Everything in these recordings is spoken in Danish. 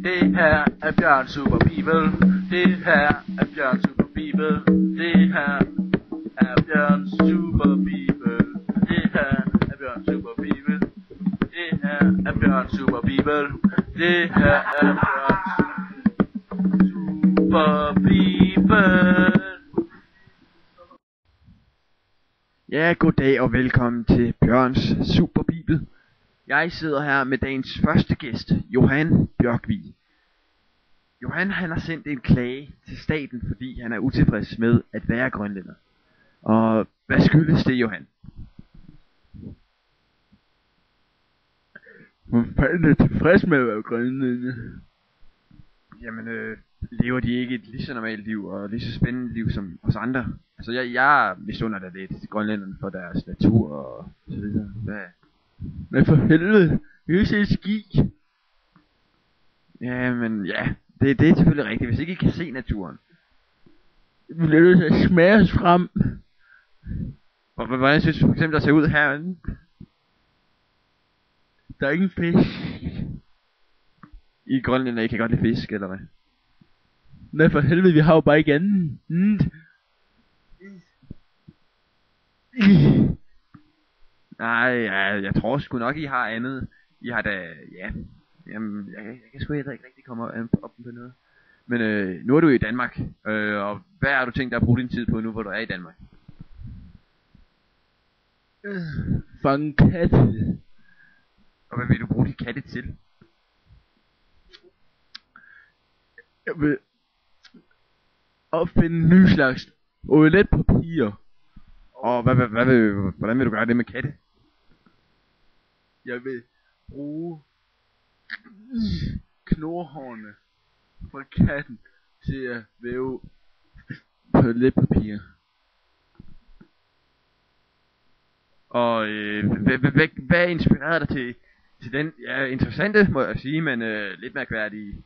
Det her er Bjørn Super Bibel. Det her er Bjørn Super Bibel. Det her er Bjørn Super Bibel. Det her er Bjørn Super Bibel. Det her er Bjørn Super Bibel. Det her er Bjørn Super Bibel. Ja, goddag og velkommen til Bjørns Super Bibel. Jeg sidder her med dagens første gæst, Johan Bjørkvig. Johan han har sendt en klage til staten, fordi han er utilfreds med at være grønlænder. Og hvad skyldes det, Johan? Hvor fanden er tilfreds med at være grønlænder? Jamen, lever de ikke et lige så normalt liv og lige så spændende liv som os andre? Altså, jeg misunder da lidt grønlænderne for deres natur og så videre. Men for helvede, vi kan se ski. Jamen, ja, det er selvfølgelig rigtigt, hvis ikke I kan se naturen. Vi bliver nødt til at smage os frem. Og hvordan synes du for eksempel, der ser ud herinde? Der er ingen fisk. I Grønland, I kan godt lide fisk, eller hvad? Nej, for helvede, vi har jo bare ikke andet. Nej, jeg tror sgu nok, I har andet. I har da, ja. Jamen, jeg kan sgu heller ikke rigtig komme op på noget. Men nu er du i Danmark, og hvad har du tænkt dig at bruge din tid på nu, hvor du er i Danmark? Fange katte. Og hvad vil du bruge de katte til? Jeg vil opfinde en ny slags toiletpapir. Og hvordan vil du gøre det med katte? Jeg vil bruge knurhårene fra katten til at væve toiletpapir. Og hvad inspirerede dig til den interessante, må jeg sige, men lidt mærkværdige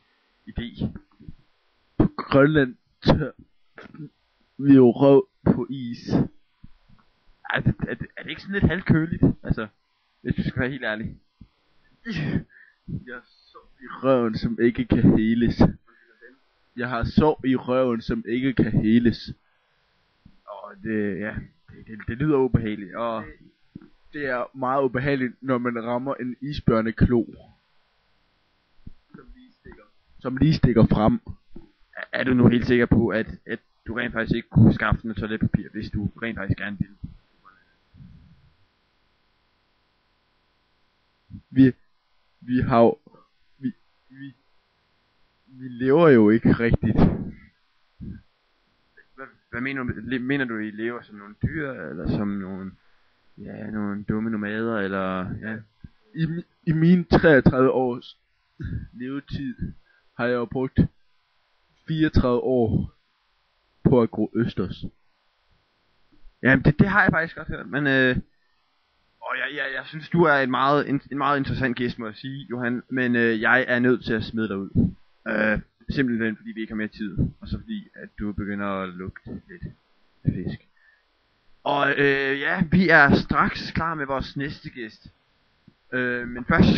idé? På Grønland tør vi jo røv på is. Er det ikke sådan lidt halvkøligt? Altså, hvis du skal være helt ærlig. Jeg sov i røven, som ikke kan heles. Jeg har sov i røven, som ikke kan heles. Og det lyder ubehageligt. Og det er meget ubehageligt, når man rammer en isbjørneklo, som lige stikker frem. Er du nu helt sikker på, at du rent faktisk ikke kunne skaffe noget toiletpapir, hvis du rent faktisk gerne ville? Vi lever jo ikke rigtigt. Hvad mener du? Mener du, I lever som nogle dyr, eller som nogle dumme nomader, eller ja? I mine 33 års levetid har jeg jo brugt 34 år på at gro østers. Jamen det har jeg faktisk godt hørt, men jeg synes du er en meget interessant gæst, må jeg sige, Johan, men jeg er nødt til at smide dig ud. Simpelthen fordi vi ikke har mere tid, og så fordi at du begynder at lugte lidt af fisk. Og vi er straks klar med vores næste gæst. Men først